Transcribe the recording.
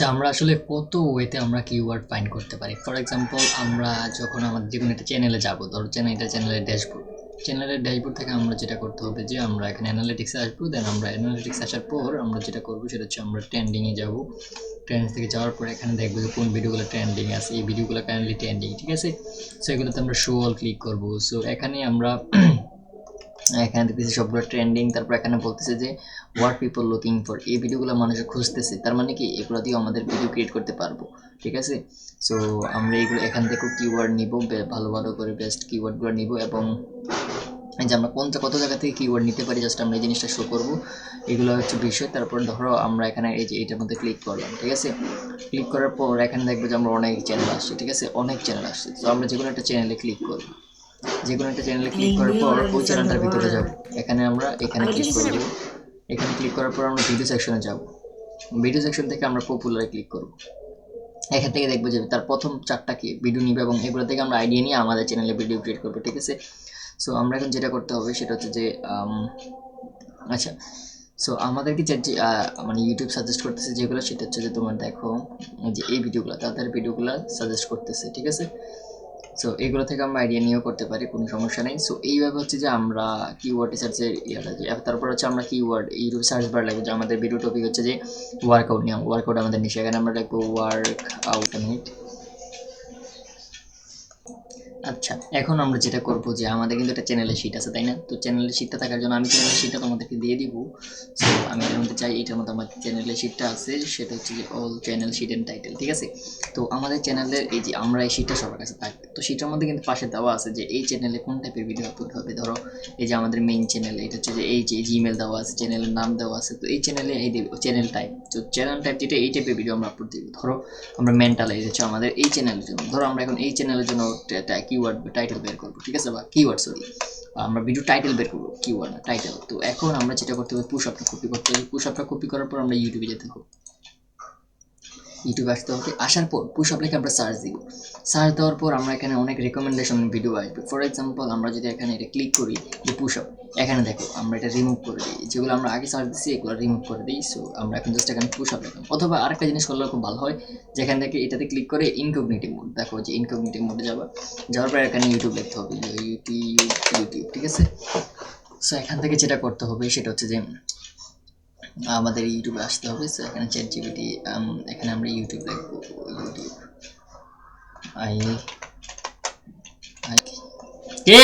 আচ্ছা, আমরা আসলে কত ওয়েতে আমরা কিওয়ার্ড ফাইন্ড করতে পারি। ফর এক্সাম্পল, আমরা যখন আমাদের যেকোনো একটা চ্যানেলে যাব, ধরো চ্যানেলের ড্যাশবোর্ড। চ্যানেলের ড্যাশবোর্ড থেকে আমরা যেটা করতে হবে যে আমরা এখানে অ্যানালিটিক্সে আসবো। দেন আমরা অ্যানালিটিক্স আসার পর আমরা যেটা করবো সেটা হচ্ছে আমরা ট্রেন্ডিংয়ে যাব। ট্রেন্ডস থেকে যাওয়ার পর এখানে দেখবো যে কোন ভিডিওগুলো ট্রেন্ডিং আছে, এই ভিডিওগুলো কারেন্টলি ট্রেন্ডিং, ঠিক আছে। সো এগুলোতে আমরা শো অল ক্লিক করবো। সো এখানে আমরা এখানে দেখতেছি সবগুলো ট্রেন্ডিং। তারপর এখানে বলতেছে যে হোয়াট পিপল লুকিং ফর, এই ভিডিওগুলো মানুষ খুঁজতেছে, তার মানে কি এগুলো দিয়ে আমাদের ভিডিও ক্রিয়েট করতে পারবো, ঠিক আছে। সো আমরা এগুলো এখান থেকেও কিওয়ার্ড নিব, ভালো ভালো করে বেস্ট কিওয়ার্ডগুলো নিব, এবং এই যে আমরা কত জায়গা থেকে কিওয়ার্ড নিতে পারি জাস্ট আমরা এই জিনিসটা শো করবো। এগুলো হচ্ছে বিষয়। তারপর ধরো আমরা এখানে এই যে এইটার মধ্যে ক্লিক করলাম, ঠিক আছে। ক্লিক করার পর এখানে দেখবো যে আমরা অনেক চ্যানেল আসছে, ঠিক আছে, অনেক চ্যানেল আসছে। তো আমরা যে কোনো একটা চ্যানেলে ক্লিক করবো। যে কোনো একটা চ্যানেলে ক্লিক করার পর ওই চ্যানেলটার ভিতরে যাব। এখানে আমরা এখানে ক্লিক করব। এখানে ক্লিক করার পর আমরা ভিডিও সেকশনে যাব। ভিডিও সেকশন থেকে আমরা পপুলারে ক্লিক করব। এখান থেকে দেখবো যে তার প্রথম 4টা কি ভিডিও নিবে, এবং এগুলো থেকে আমরা আইডিয়া নিয়ে আমাদের চ্যানেলে ভিডিও ক্রিয়েট করবো, ঠিক আছে। সো আমরা এখন যেটা করতে হবে সেটা হচ্ছে যে আচ্ছা, সো আমাদেরকে যে মানে ইউটিউব সাজেস্ট করতেছে যেগুলো, সেটা হচ্ছে যে তোমার দেখো যে এই ভিডিওগুলো, তাদের ভিডিওগুলো সাজেস্ট করতেছে, ঠিক আছে। সো এগুলো থেকে আমরা আইডিয়া নিয়েও করতে পারি, কোনো সমস্যা নেই। সো এইভাবে হচ্ছে যে আমরা কিওয়ার্ড রিসার্চের ইয়াটা যে, তারপর হচ্ছে আমরা কিওয়ার্ড ইউটিউব সার্চ বার লাগবে যে আমাদের ভিডিও টপিক হচ্ছে যে ওয়ার্কআউট নিয়ে, ওয়ার্কআউট আমাদের নিয়ে, সেখানে আমরা লিখবো ওয়ার্ক আউট মিনিট। আচ্ছা, এখন আমরা যেটা করব যে আমাদের কিন্তু একটা চ্যানেলের শিট আছে, তাই না? তো চ্যানেলের শিটটা থাকার জন্য আমি চ্যানেলের শিটটা তোমাদেরকে দিয়ে দিব। সো আমি এর মধ্যে চাই, এটার মধ্যে আমার চ্যানেলের শিটটা আছে, সেটা হচ্ছে যে all channel sheet and title, ঠিক আছে। তো আমাদের চ্যানেলের এই যে আমরা এই শিটটা সবার কাছে থাকবে, তো শিটের মধ্যে কিন্তু পাশে দেওয়া আছে যে এই চ্যানেলে কোন টাইপের ভিডিও আপলোড হবে। ধরো এই যে আমাদের মেইন চ্যানেল, এটা হচ্ছে যে এই যে জিমেল দেওয়া আছে, চ্যানেলের নাম দেওয়া আছে। তো এই চ্যানেলে এই চ্যানেল টাইপ, তো চ্যানেল টাইপ যেটা, এই টাইপের ভিডিও আমরা আপলোড দিব। ধরো আমরা মেন্টাল, এই হচ্ছে আমাদের এই চ্যানেলের জন্য। ধরো আমরা এখন এই চ্যানেলের জন্য কিওয়ার্ড টাইটেল বের করবো, ঠিক আছে, বা কিওয়ার্ড সরি, আমরা ভিডিও টাইটেল বের করবো, কিওয়ার্ড না টাইটেল। তো এখন আমরা যেটা করতে হবে, পুশ আপটা কপি করতে হবে। পুশ আপটা কপি করার পর আমরা ইউটিউবে যেতে হবে। ইউটিউবে আসতে হবে, আসার পর পুশ আপ লিখে আমরা সার্চ দিব। সার্চ দেওয়ার পর আমরা এখানে অনেক রেকমেন্ডেশন ভিডিও আসবে। ফর এক্সাম্পল, আমরা যদি এখানে এটা ক্লিক করি যে পুশ আপ, এখানে দেখো আমরা এটা রিমুভ করে দিই, যেগুলো আমরা আগে সার্চ দিচ্ছি এগুলো রিমুভ করে দিই। সো আমরা এখন জাস্ট এখানে পুশ আপ লিখলাম। অথবা আরেকটা জিনিস করলে খুব ভালো হয়, যেখান থেকে এটাতে ক্লিক করে ইনকগনিটিভ মোড, দেখো যে ইনকগনিটিভ মোডে যাওয়ার পর এখানে ইউটিউব লিখতে হবে, ইউটিউব, ঠিক আছে। সো এখান থেকে যেটা করতে হবে সেটা হচ্ছে যে আমাদের ইউটিউবে আসতে হবে। সো এখানে চ্যাট জিপিটি, এখানে আমরা ইউটিউব লিখবো, ইউটিউব আই আই কে